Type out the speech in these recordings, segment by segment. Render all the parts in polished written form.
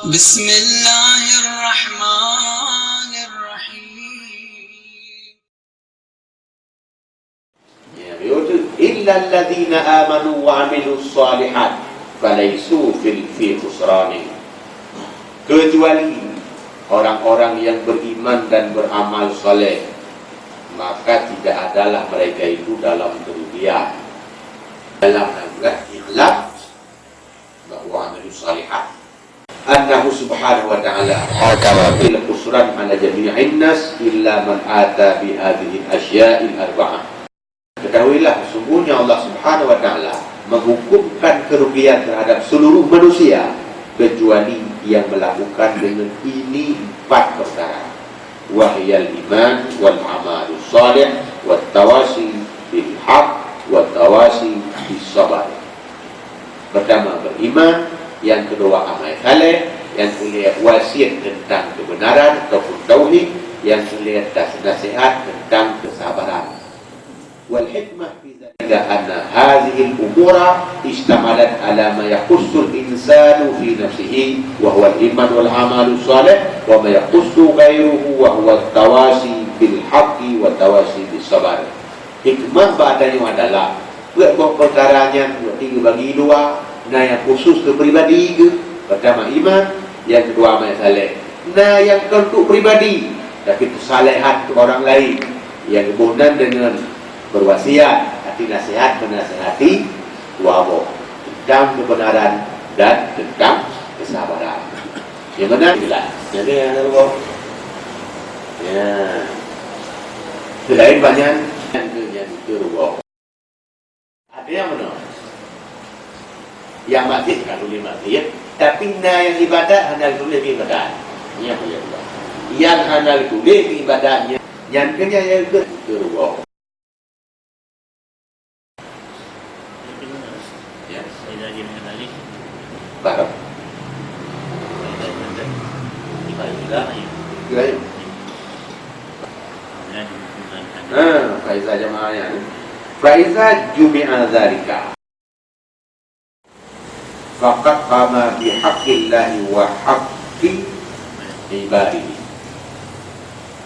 بسم الله الرحمن الرحيم. إلا الذين آمنوا وعملوا الصالحات فليسوا في خسران. Kecuali orang-orang yang beriman dan beramal soleh, maka tidak adalah mereka itu dalam kerugian. Dalam ayat ikhlas bahwa amal salihat annahu subhanahu wa ta'ala hakama bil khusran ala jami'in nas illa man ata bi hadhihi al-asya'il arba'ah. Ketahuilah sesungguhnya Allah subhanahu wa ta'ala menghukumkan kerugian terhadap seluruh manusia kecuali yang melakukan dengan ini empat perkara: wahyal iman wal amalus salih wat tawasi bil haq wat tawasi bis sabar. Pertama beriman, yang kedua amal saleh, yang ketiga wasiat tentang kebenaran ataupun tauhid, yang kelima nasihat tentang kesabaran. Wal hikmah fi dzalika anna hadhihi al-umura istamalat ala ma yaqussu al-insanu fi nafsihi wa huwa al-iman wal amal salih wa ma yaqussu ghayruhu wa huwa at-tawasi bil haqqi wa tawasi bis sabar. Hikmah badanya adalah buat perkaranya tiga bagi dua. Nah, yang khusus ke pribadi ke, pertama iman, yang kedua amal saleh. Nah, yang untuk pribadi, tapi kesalehan ke orang lain, yang kemudian dengan berwasiat, hati nasihat menasihati wabah tentang kebenaran dan tentang kesabaran. Yang benar jelas. Jadi yang kedua, ya, selain banyak yang kedua, ada yang benar. Yang masjid kan boleh masjid, tapi yang ibadat hanya boleh ibadat. Ini boleh juga. Yang hanya boleh ibadahnya, yang kena yang kedua. Ya, saya lagi mengenali. Baru. Baik. Faizah jamaahnya. Faizah jumi'a dzalika. Faqad qama bi haqqillahi wa haqqi ibadihi.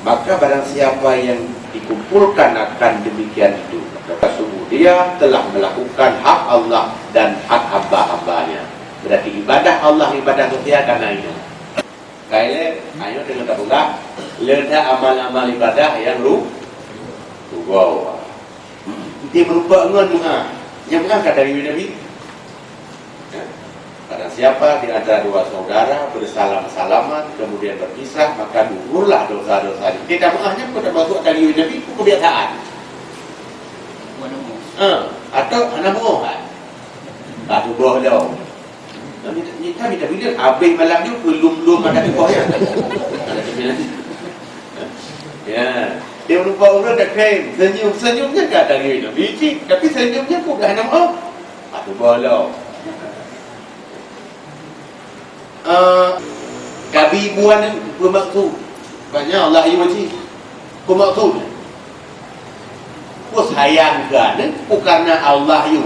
Maka barang siapa yang dikumpulkan akan demikian itu, maka sungguh dia telah melakukan hak Allah dan hak hamba-hambanya. Berarti ibadah Allah, ibadah setia karena itu. Kaya ayo dengan pula leda amal-amal ibadah yang wow. Dia berupa dengan yang mengangkat dari Nabi. Barang siapa di antara dua saudara bersalam-salaman kemudian berpisah, maka gugurlah dosa-dosa. Tidak maafnya pada masuk dari Nabi itu kebiasaan. Atau anak bohongan. Batu bohong dah. Kita minta bilang habis malam ni belum ada bohong. Ya, dia lupa orang dah klaim senyumnya tak dari Nabi, tapi senyumnya pun dah nama. Batu bohong dah. Kabibuan bermaksud banyak Allah iwaji bermaksud ku sayangkan bukan Allah yu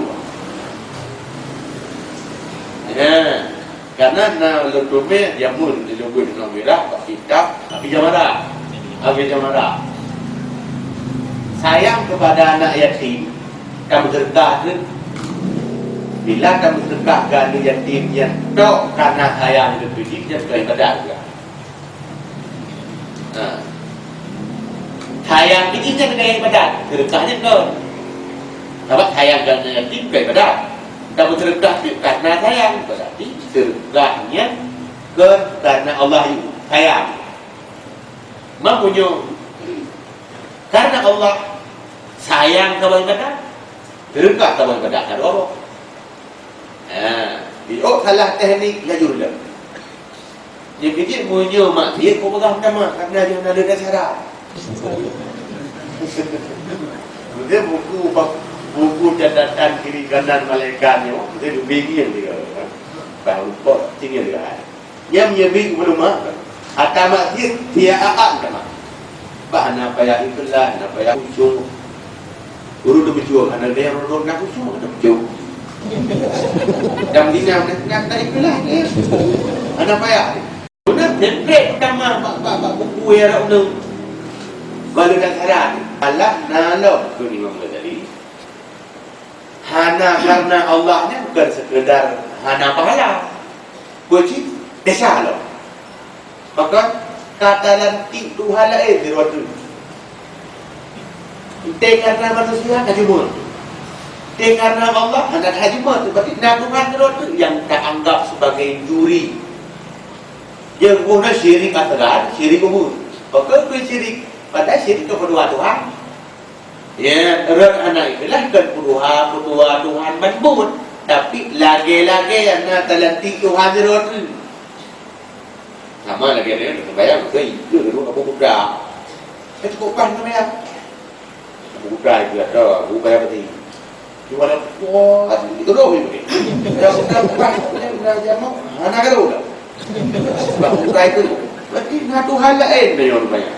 ya, karena na lutume jamun dilunggu dengan merah kitab abi jamara sayang kepada anak yatim kamu sedekah. Bila kamu sedekahkan yatim yang tok karena sayang didiknya sebagai ibadah juga. Sayang ini kan sebagai ibadah, sedekahnya tok. Sebab sayang karena yatim sebagai ibadah. Kamu sedekah itu karena sayang, berarti sedekahnya karena Allah itu sayang. Mampunya karena Allah sayang kepada ibadah, sedekah kepada ibadah ada Allah. Biok salah teknik laju dah. Dia fikir punya mak dia kau pegang pertama kerana dia nak ada syarat. Dia buku catatan kiri kanan malaikatnya, dia dibingin dia. Baru kau tinggal dia. Yang menyebik belum mak. Atau mak dia aak dah mak. Bahan apa yang itulah, apa yang ucung. Guru tu berjuang, anak dia orang nak ucung, ada berjuang. Jam dinam nak ikulah ni. Anak payah. Gue ada undang balik dan sadar Allah nalok tu Imam Ghazali. Hana karena Allahnya bukan sekedar hana pahala. Wajib desa loh. Maka kata nanti Tuhan lain di waktu itu karena manusia hajumur. Karena Allah hendak hajumur. Berarti Tuhan itu yang tak anggap sebagai juri. Yang guna syirik asgar, syirik umur. Maka itu syirik. Padahal syirik kepada Tuhan. Ya, orang anak itulah kan kedua Tuhan manbut. Tapi lagi-lagi yang nak talanti Tuhan itu. Sama lagi dia terbayang itu dulu Abu Buddha. Cukup kan namanya. Abu Buddha itu ada, Abu Buddha berarti. Cuma ada kuat itu doh ini. Ya sudah bukan, sudah jamak. Mana kalau dah. Abu Buddha itu berarti nak Tuhan lain dia orang banyak.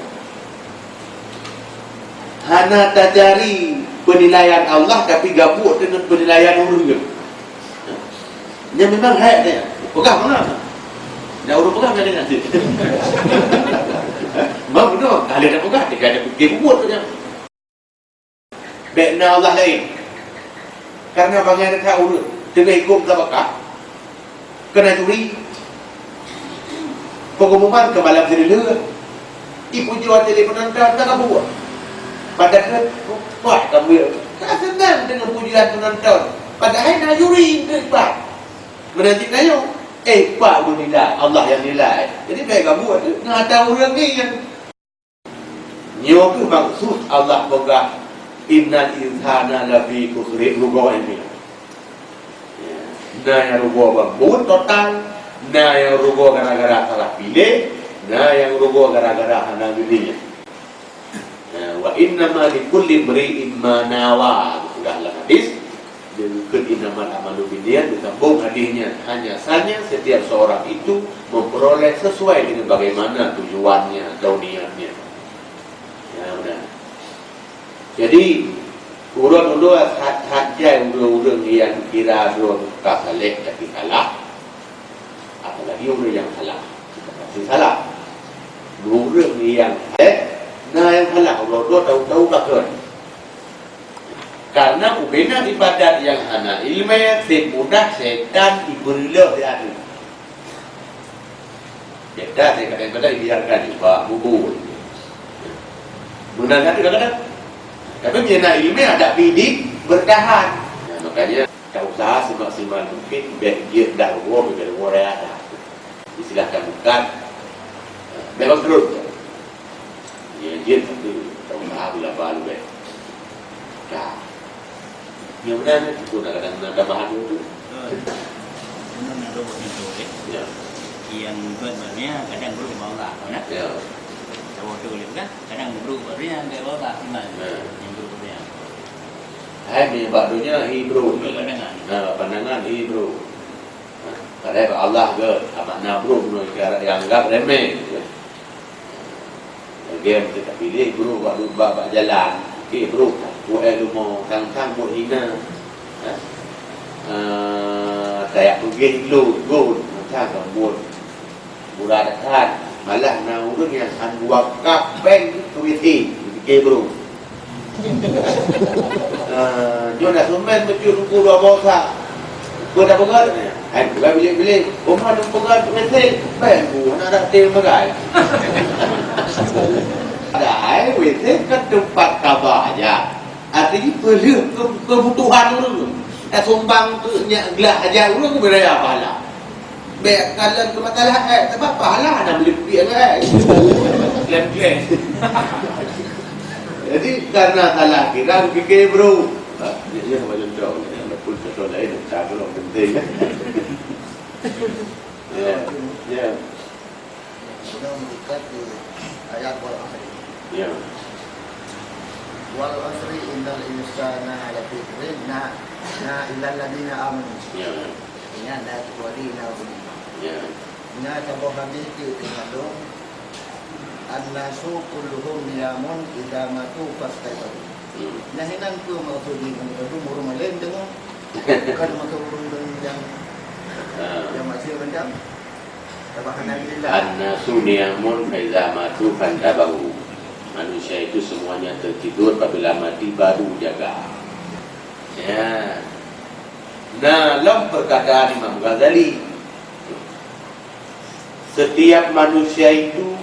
Hana tajari penilaian Allah tapi gabut dengan penilaian orang. Dia memang hak dia. Pegang mana? Dah urut pegang dia nanti. Memang benar. Kalau dah pegang dia ada pergi buat saja. Bekna Allah lain. Karena bagian dekat urut dengan hukum tabakah kena curi. Pengumuman ke malam sedela. Ibu jual telefon anda tak buat. Padahal buat kamu tak senang dengan pujian penonton. Padahal nak juri ke Pak. Menanti kayu. Pak menilai, Allah yang nilai. Jadi baik kamu ada nak tahu orang ni yang nyawa tu maksud Allah bongkar innal insana lafi khusri rugo ini. Nah yang rugo bangun total, nah yang rugo gara-gara salah pilih, nah yang rugo gara-gara hana pilihnya. Wa innama likulli imri'in ma nawa. Sudahlah hadis. Dan innamal amalu binniyat disambung hadisnya. Hanya saja setiap seorang itu memperoleh sesuai dengan bagaimana tujuannya atau niatnya. Ya benar. Jadi urut-urut saja urut-urut yang kira urut kasaleh tapi salah. Apalagi urut yang salah. Pasti salah. Urut yang nah yang salah Allah tahu takkan. Karena ubena ibadat yang hana ilmu semudah setan iburilah dia ada. Setan saya kadang-kadang biarkan Pak bubur. Benar kadang-kadang. Tapi mengenai ilmu ada bidik bertahan. Nah, makanya kita usaha semaksimal mungkin dia dah ruang ada. Silakan bukan. Memang terus. Dia tentu tahu bila balu dah. Yang benar itu nak ada bahan itu. Mana robot itu? Ya. Yang sebenarnya kadang berubah lah, kan? Ya. Robot itu boleh kan? Kadang berubah dia ke bawah mana? Yang berubahnya. Hai barunya Hebrew. Pandangan Hebrew. Kadang Allah ke makna bro yang anggap remeh. Game kita pilih bro buat jalan. Okey bro. Buat rumah kang-kang buat hina. Saya pergi dulu macam buat burakan malah nak urut yang buat kapeng tu witi okey bro. Jonas Sumen betul ruku dua bosa. Buat apa kan? Hai bila rumah tu pegang witi baik bu nak ada tim bagai. Ada witi ke tempat khabar aja. Artinya perlu kebutuhan dulu. Sumbang tu gelah aja dulu ke beraya pahala. Baik kalau ke masalah sebab pahala nak beli duit kan. Klaim-klaim. Jadi karena salah kira fikir bro. Dia macam tu. Betul betul lain tak kalau penting. Ya. Sudah mendekat di ayat wal-asri. Ya. Wal-asri innal insana lafi khusr illal ladina amanu. Ya. Ini ada walina Ya. Ina tabuh hadits mengandung an-nasu kulluhum yamun idza matu fastaqalu. Nah hinan tu maksudnya itu murung lain dengan bukan maka urung yang masih rendam. An-nasu niyamun faiza matu fantabahu. Manusia itu semuanya tertidur, apabila mati baru jaga. Ya. Nah, dalam perkataan Imam Ghazali, setiap manusia itu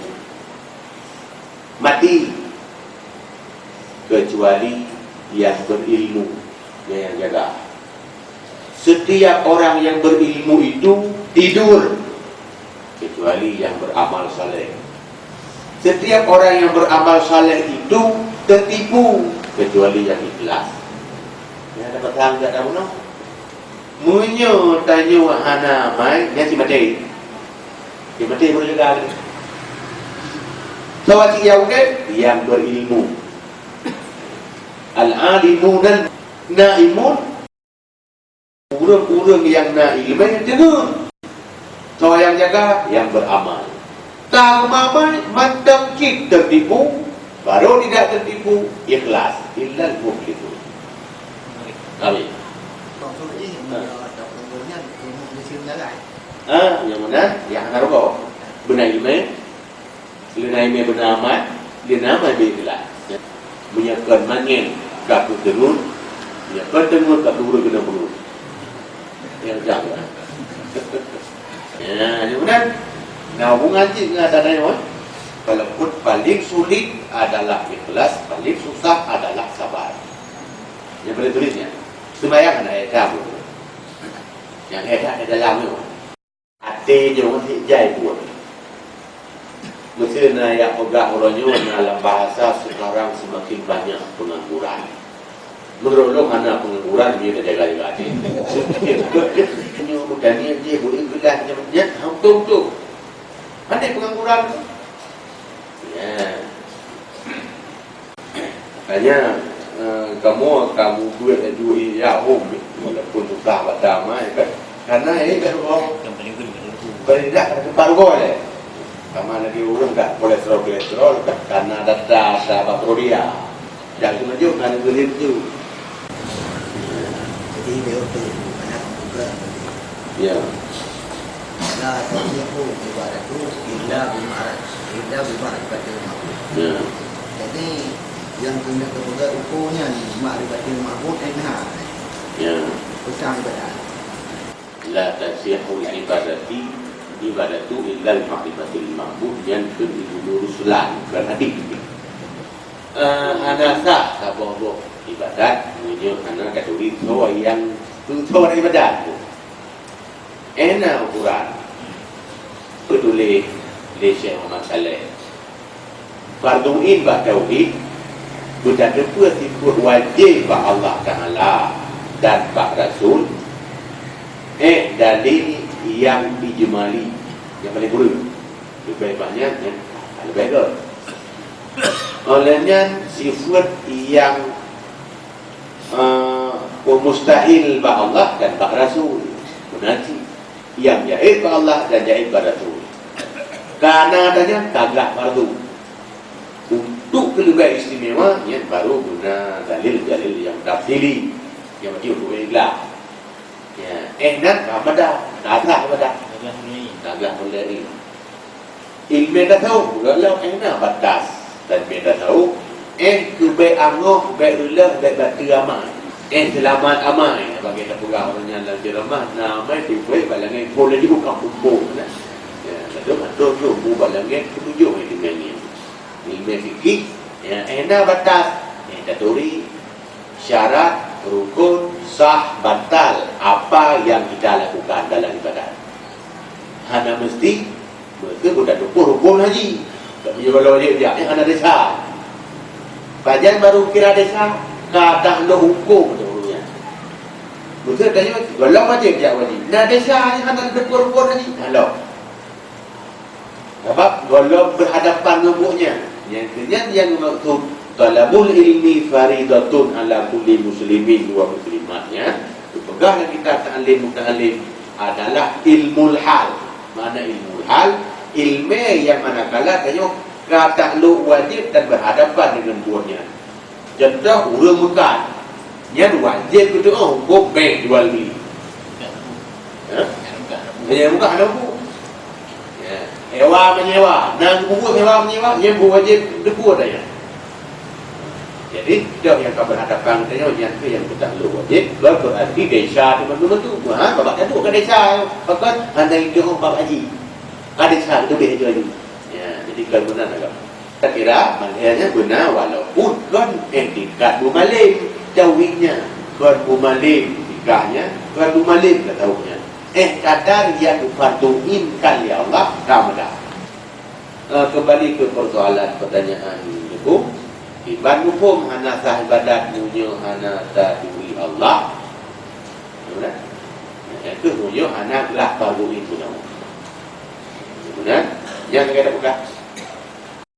mati kecuali yang berilmu, dia yang jaga. Setiap orang yang berilmu itu tidur kecuali yang beramal saleh. Setiap orang yang beramal saleh itu tertipu kecuali yang ikhlas. Ya, dapat tahu tak tahu no? Munyo tanya wahana mai dia si mati. Si mati boleh jaga. Sawati yang yang berilmu. Al-alimun naimun, orang-orang yang naim yang dengar. So yang jaga yang beramal. Tak beramal mantap kita tertipu, baru tidak tertipu ikhlas. Illal muflihun. Amin. Yang mana? Yang narko. Benar ilmu, benar ilmu benar amal, dia nama dia ikhlas. Menyakan mangin kaku tenun, menyakan tenun kaku urut kena perut. Yang jaga. Ya, kemudian nah mengaji dengan adanya walaupun paling sulit adalah ikhlas, paling susah adalah sabar. Yang boleh tulisnya sembahyang ada kamu. Yang ada dalam itu. Hatinya masih jai buat. Mesti yang ogah orangnya dalam bahasa sekarang semakin banyak pengangguran. Menurut lo mana pengangguran dia dah jaga hati. Ini bukan dia boleh bilang macam betul tu. Ada pengangguran. Ya. Makanya kamu duit ya walaupun susah berdamai kan. Karena ini kan orang paling tak ada tempat gol. Kamu lagi urung tak kolesterol karena ada bakteria. Jangan maju kan gelir tu. Jadi dia tu anak juga. Ya. Nah, tapi aku ibarat tu indah bimarat pada makhluk. Ya. Jadi yang kena kepada ukurnya ni ma'rifatil ma'bud enha. Ya. Usang ibadat. La tasihul ibadatu illa ma'rifatil ma'bud yang kedua rusulan bukan hadis. Ada sah sahabat ibadat menuju kerana kategori so yang tuntut ibadat. Enak ukuran peduli Syekh Muhammad Saleh. Fardu'in bah tauhid sudah dapat ikut wajib bah Allah Ta'ala dan bah Rasul. Dalil yang dijemali yang paling buruk lebih banyak yang lebih baik. Olehnya sifat yang mustahil bah Allah dan bah Rasul menaji yang jahit bah Allah dan jahit bah Rasul. Karena adanya kagak fardu. Untuk keluarga istimewa yang baru guna dalil-dalil yang tafsili yang mesti hukum ikhlas. Ya, dan Ramadan, kagak Ramadan. Kagak boleh. Ilmu dah tahu, kalau batas dan beda tahu, kebaik angoh, baik ulah, baik batu amal. Selamat amal bagi kita pegang orangnya dalam ramah nama itu baik balangan boleh dibuka kumpul. Ya, betul tu balangan ketujuh itu ni. Ilmu fikih, ya, batas, kategori, syarat, rukun, sah, batal apa yang kita lakukan dalam ibadat. Hanya mesti sudah rukun haji. Tapi kalau dia hanya desa. Kajian baru kira desa, kata lo hukum betulnya. Betul tanya, kalau wajib dia wajib. Nah desa hanya rukun haji. Halo. Sebab kalau berhadapan nomboknya, yang maksud talabul ilmi faridatun ala kulli muslimin wa muslimatnya. Pegahlah kita ta'alim adalah ilmul hal. Mana ilmul hal? Ilmu yang manakala tanya kata lu wajib dan berhadapan dengan buahnya. Contoh urang Mekah. Yang wajib itu hukum bank jual beli. Ya? Yang Mekah ada bu. Hewa menyewa, nang buku hewa menyewa, yang wajib debu ada ya. Jadi dia yang kau berhadapan dengan yang tu yang kita lu wajib, berarti desa tu betul-betul. Ha, bapak kata ke desa, bahkan anda itu bapak haji. Ada desa tu dia jual. Ya, jadi kalau benar agak. Kita kira maknanya benar walaupun kan etikat bumalim jauhnya, kan bumalim nikahnya, kan bumalim ketaunya. Kadar yang difarduinkan ya Allah Ramadan. Kembali ke persoalan pertanyaan itu, iman hukum hana sah ibadat munyo hana tadui Allah. Benar? Itu munyo hana lah farduin punya. Benar? Yang kita buka